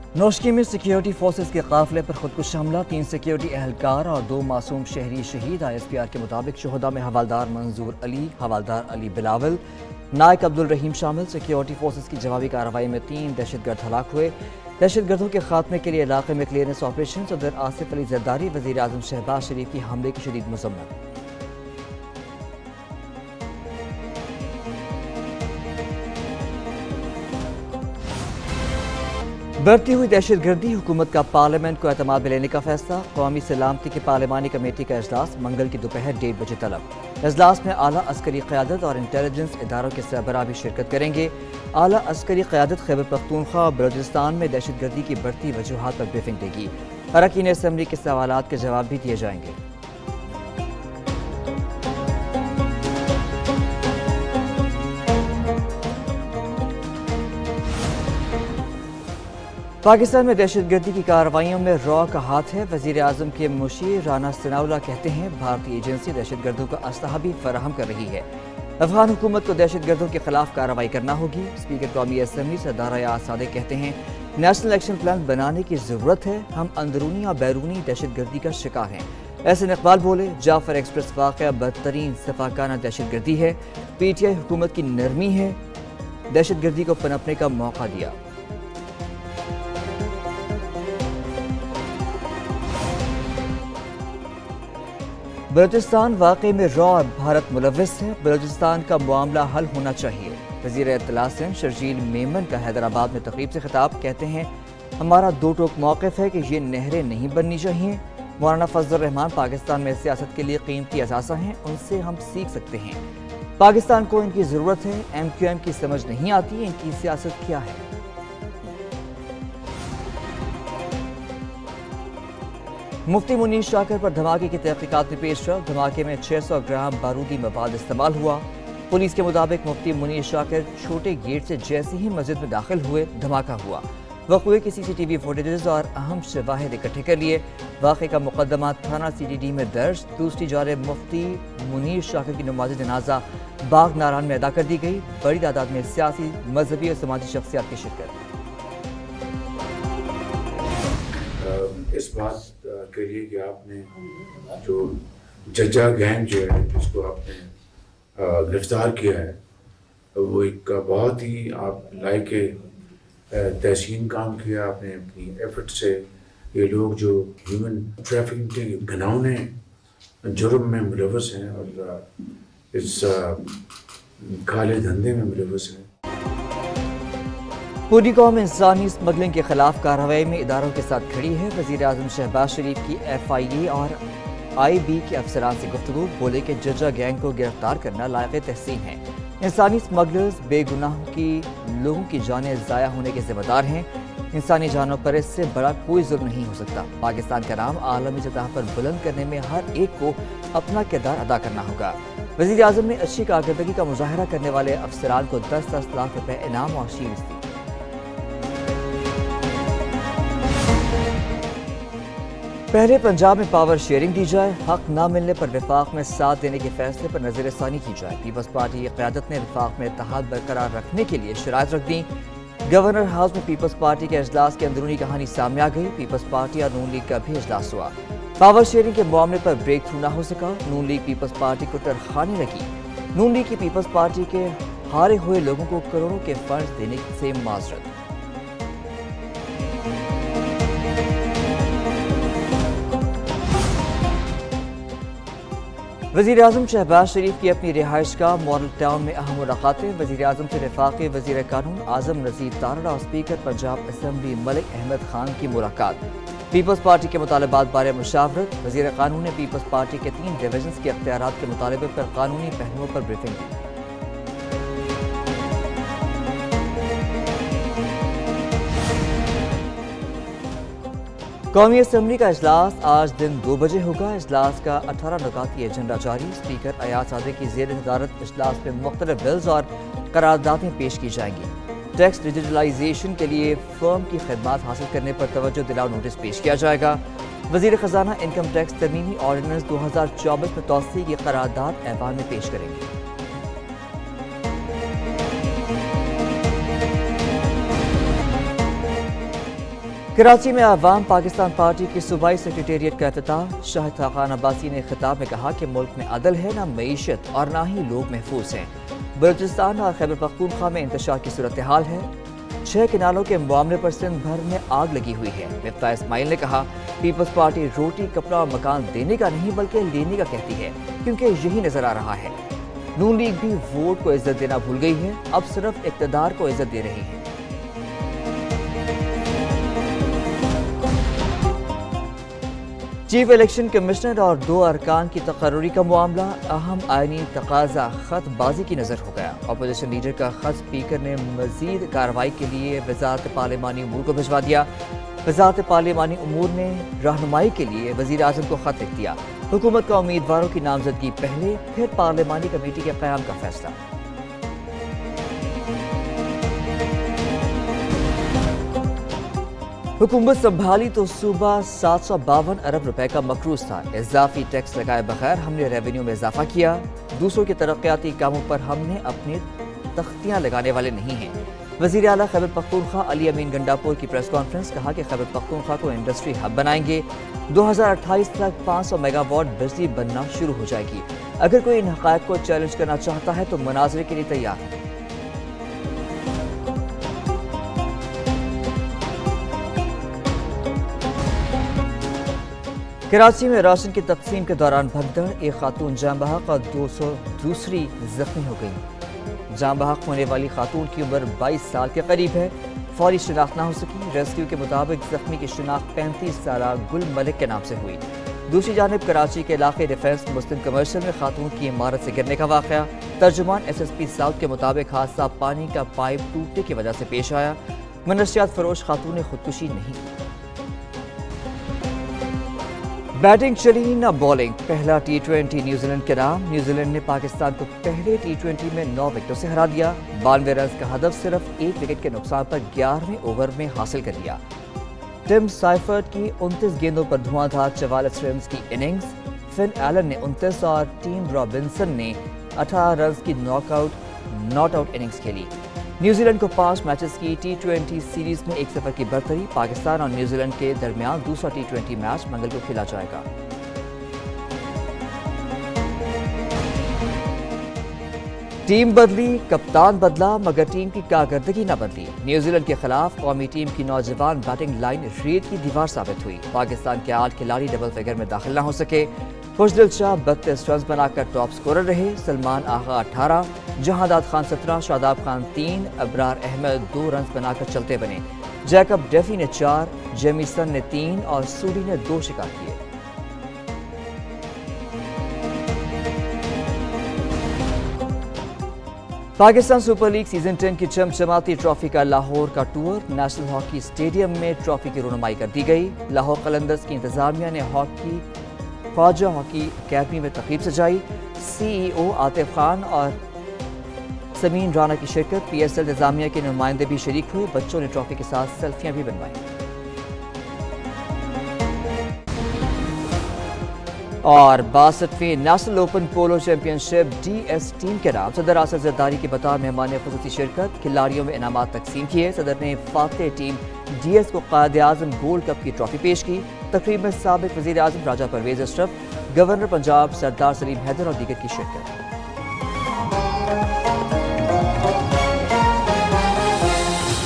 नौशकी में security forces के काफिले पर खुदकुश हमला, 3 सिक्योरिटी एहलकार और 2 मासूम शहरी शहीद। ISPR के मुताबिक शोहदा में हवालदार मंजूर अली, हवालदार अली बिलावल, नायक अब्दुल रहीम शामिल। सिक्योरिटी फोर्सेस की जवाबी कार्रवाई में 3 दहशतगर्द हलाक हुए। दहशतगर्दों के खात्मे के लिए इलाके में क्लियरेंस ऑपरेशन। सदर आसिफ अली जरदारी वज़ीर आज़म शहबाज शरीफ की हमले की शदीद मज़म्मत। बढ़ती हुई दहशतगर्दी, हुकूमत का पार्लियामेंट को एतमाद में लेने का फैसला। कौमी सलामती की पार्लिमानी कमेटी का इजलास मंगल की दोपहर 1:30 बजे तलब। इजलास में आला अस्करी क़यादत और इंटेलिजेंस इदारों के सरबराह भी शिरकत करेंगे। आला अस्करी क़यादत खैबर पख्तूनख्वा और बलूचिस्तान में दहशतगर्दी की बढ़ती वजूहात पर ब्रीफिंग देगी। अरकान असम्बली के सवालात के जवाब भी दिए जाएंगे। पाकिस्तान में दहशतगर्दी की कार्रवाइयों में रॉ का हाथ है। वज़ीर आज़म के मुशीर राना सनाउल्लाह कहते हैं भारतीय एजेंसी दहशतगर्दों का असलहा भी फराहम कर रही है। अफगान हुकूमत को दहशतगर्दों के खिलाफ कार्रवाई करना होगी। स्पीकर कौमी असम्बली सरदार अयाज सादिक कहते हैं नेशनल एक्शन प्लान बनाने की ज़रूरत है। हम अंदरूनी और बैरूनी दहशतगर्दी का शिकार हैं। एहसन इकबाल बोले जाफर एक्सप्रेस वाक़या बदतरीन सफाकाना दहशतगर्दी है। PTI हुकूमत की नरमी है, दहशतगर्दी को पनपने का मौका दिया। बलूचिस्तान वाक़े में रॉ भारत मुलव्वस है। बलूचिस्तान का मामला हल होना चाहिए। वज़ीर इत्तलात सिंध शर्जील मेमन का हैदराबाद में तकरीब से खिताब, कहते हैं हमारा दो टोक मौक़िफ़ है कि ये नहरें नहीं बननी चाहिए। मौलाना फजल रहमान पाकिस्तान में सियासत के लिए कीमती असासा हैं, उनसे हम सीख सकते हैं। पाकिस्तान को इनकी ज़रूरत है। MQM की समझ नहीं आती इनकी सियासत क्या है। मुफ्ती मुनीर शाकिर पर धमाके की तहकीकात में पेश रफ्त। धमाके में 600 ग्राम बारूदी मवाद इस्तेमाल हुआ। पुलिस के मुताबिक मुफ्ती मुनीर शाकिर छोटे गेट से जैसे ही मस्जिद में दाखिल हुए धमाका हुआ। वक़्वे की CCTV फुटेजेस और अहम शवाहिद इकट्ठे कर लिए। वाक़े का मुकदमा थाना CTD में दर्ज। दूसरी जानिब मुफ्ती मुनीर शाकिर की नमाज जनाजा बाग नारायण में अदा कर दी गई। बड़ी तादाद में सियासी, मजहबी और समाजी शख्सियात की शिरकत। इस बात के लिए कि आपने जो जज्जा गैंग जो है जिसको आपने गिरफ्तार किया है, वो एक बहुत ही आप लायक तहसीन काम किया आपने अपनी एफर्ट से। ये लोग जो ह्यूमन ट्रैफिकिंग के घिनौने जुर्म में मुलव्वस हैं और इस काले धंधे में मुलव्वस हैं। पूरी कौम इंसानी स्मगलिंग के खिलाफ कार्रवाई में इदारों के साथ खड़ी है। वज़ीर आज़म शहबाज शरीफ की FIA और IB के अफसरान से गुफ्तगू, बोले कि जज्जा गैंग को गिरफ्तार करना लायक तहसीन है। इंसानी स्मगलर्स बेगुनाहों की लोगों की जानें ज़ाया होने के ज़िम्मेदार हैं। इंसानी जानों पर इससे बड़ा कोई जुल्म नहीं हो सकता। पाकिस्तान का नाम आलमी सतह पर बुलंद करने में हर एक को अपना किरदार अदा करना होगा। वज़ीर आज़म ने अच्छी कारकर्दगी का मुजाहरा करने वाले अफसरान को 10-10 लाख रुपए इनाम और शील्ड्स दी। पहले पंजाब में पावर शेयरिंग दी जाए। हक ना मिलने पर विफाक में साथ देने के फैसले पर नज़रसानी की जाए। पीपल्स पार्टी की क़यादत ने विफाक में इत्तेहाद बरकरार रखने के लिए शराइत रख दी। गवर्नर हाउस में पीपल्स पार्टी के इजलास की अंदरूनी कहानी सामने आ गई। पीपल्स पार्टी और नून लीग का भी इजलास हुआ। पावर शेयरिंग के मामले पर ब्रेक थ्रू ना हो सका। नून लीग पीपल्स पार्टी को तरखाने लगी। नून लीग की पीपल्स पार्टी के हारे हुए लोगों को करोड़ों के फंड देने से माजरत। वज़ीर आज़म शहबाज शरीफ की अपनी रिहाइशगाह मॉडल टाउन में अहम मुलाकातें। वज़ीर आज़म से वफाकी वज़ीर कानून आज़म नज़ीर तारड़ा और स्पीकर पंजाब असम्बली मलिक अहमद खान की मुलाकात। पीपल्स पार्टी के मुतालबात बारे मुशावरत। वज़ीर कानून ने पीपल्स पार्टी के 3 डिवीजन्स के अख्तियारात के मुतालबे पर कानूनी पहलुओं पर ब्रीफिंग दी। कौमी असम्बली का इजलास आज दिन 2 बजे होगा। इजलास का 18 नुकाती एजेंडा जारी। स्पीकर अयाज सादिक की ज़ेर सदारत इजलास में मुख्तलिफ बिल्स और करारदादें पेश की जाएंगी। टैक्स डिजिटलाइजेशन के लिए फर्म की खदमात हासिल करने पर तवज्जो दिलाओ नोटिस पेश किया जाएगा। वज़ीर ख़जाना इनकम टैक्स तरमीमी ऑर्डिनेंस 2024 में तौसीए की करारदाद ऐवान में पेश करेंगे। कराची में अवाम पाकिस्तान पार्टी की सूबाई सेक्रेटेरिएट का इफ्तिताह। शाहिद खाकान अब्बासी ने खिताब में कहा कि मुल्क में अदल है, ना मईशत और ना ही लोग महफूज हैं। बलूचिस्तान और खैबर पख्तूनख्वा में इंतशार की सूरत हाल है। 6 किनालों के मामले पर सिंध भर में आग लगी हुई है। मिफ्ताह इस्माइल ने कहा, पीपल्स पार्टी रोटी कपड़ा और मकान देने का नहीं बल्कि लेने का कहती है, क्योंकि यही नजर आ रहा है। नून लीग भी वोट को इज्जत देना भूल गई है, अब सिर्फ इक़्तिदार को इज्जत दे रही है। चीफ इलेक्शन कमिश्नर और 2 अरकान की तकर्रुरी का मामला अहम आईनी तकाजा खतबाजी की नजर हो गया। अपोजिशन लीडर का खत स्पीकर ने मजीद कार्रवाई के लिए वजारत पार्लिमानी उमूर को भिजवा दिया। वजारत पार्लिमानी उमूर ने रहनुमाई के लिए वजीर आजम को खत लिख दिया। हुकूमत का उम्मीदवारों की नामजदगी पहले, फिर पार्लिमानी कमेटी के क़याम का फैसला। हुकूमत संभाली तो सूबा 752 अरब रुपए का मकरूज था। इजाफी टैक्स लगाए बगैर हमने रेवेन्यू में इजाफा किया। दूसरों के तरक्याती कामों पर हमने अपनी तख्तियां लगाने वाले नहीं हैं। वजीर आला खैबर पख्तूनख्वा अली अमीन गंडापुर की प्रेस कॉन्फ्रेंस। कहा कि खैबर पख्तूनख्वा को इंडस्ट्री हब बनाएंगे। 2028 तक 500 मेगावाट बिजली बनना शुरू हो जाएगी। अगर कोई इन हक़ाइक़ को चैलेंज करना चाहता है तो मुनाज़रे के लिए तैयार है। कराची में राशन की तकसीम के दौरान भगदड़, एक खातून जाम बहक और 200 दूसरी जख्मी हो गई। जाम बहक होने वाली खातून की उम्र 22 साल के करीब है। फौरी शिनाख्त न हो सकी। रेस्क्यू के मुताबिक जख्मी की शिनाख्त 35 साल गुल मलिक के नाम से हुई। दूसरी जानिब कराची के इलाके डिफेंस मुस्लिम कमर्शियल में खातून की इमारत से गिरने का वाक़या। तर्जुमान SSP साउथ के मुताबिक हादसा पानी का पाइप टूटने की वजह से पेश आया। मनशियात फरोश खातून ने खुदकुशी नहीं की। बैटिंग चली न बॉलिंग। पहला T20 न्यूजीलैंड के नाम। न्यूजीलैंड ने पाकिस्तान को पहले T20 में 9 विकेटों से हरा दिया। 92 रन का हदफ सिर्फ 1 विकेट के नुकसान पर 11वें ओवर में हासिल कर लिया। टिम साइफर्ट की 29 गेंदों पर धुआंधार 44 रन की इनिंग्स। फिन एलन ने 29 और टीम रॉबिन्सन ने 18 रन की नॉट आउट इनिंग्स खेली। न्यूजीलैंड को 5 मैचेस की T20 सीरीज में 1-0 की बढ़तरी। पाकिस्तान और न्यूजीलैंड के दरमियान दूसरा T20 मैच मंगल को खेला जाएगा। टीम बदली, कप्तान बदला, मगर टीम की कारकर्दगी न बदली। न्यूजीलैंड के खिलाफ कौमी टीम की नौजवान बैटिंग लाइन रेत की दीवार साबित हुई। पाकिस्तान के 8 खिलाड़ी डबल फिगर में दाखिल न हो सके। खुशदिल शाह 32 रन बनाकर टॉप स्कोरर रहे। सलमान आगा 18, जहांदाद खान 17, शादाब खान 3, अबरार अहमद 2 रन बनाकर चलते बने। जैकब डेफी ने 4, जेमिसन ने 3 और सूडी ने 2 शिकार किए। पाकिस्तान सुपर लीग सीजन 10 की चमचमाती ट्रॉफी का लाहौर का टूर। नेशनल हॉकी स्टेडियम में ट्रॉफी की रुनुमाई कर दी गई। लाहौर कलंदर्स की इंतजामिया ने ख्वाजा हॉकी अकेडमी में तकरीब सजाई। CEO आतिफ खान और समीन राना की शिरकत। PSL इंतजामिया के नुमाइंदे भी शरीक हुए। बच्चों ने ट्रॉफी के साथ सेल्फियां भी बनवाई। और 62वें नेशनल ओपन पोलो चैंपियनशिप DS टीम के नाम। सदर आसद जरदारी के बतौर मेहमान खुसूसी शिरकत। खिलाड़ियों में इनामात तकसीम किए। सदर ने फातेह टीम DS को क़ायद-ए-आज़म गोल्ड कप की ट्रॉफी पेश की। तकरीब में साबिक़ वज़ीर आज़म राजा परवेज़ अशरफ, गवर्नर पंजाब सरदार सलीम हैदर और दीगर की शिरकत।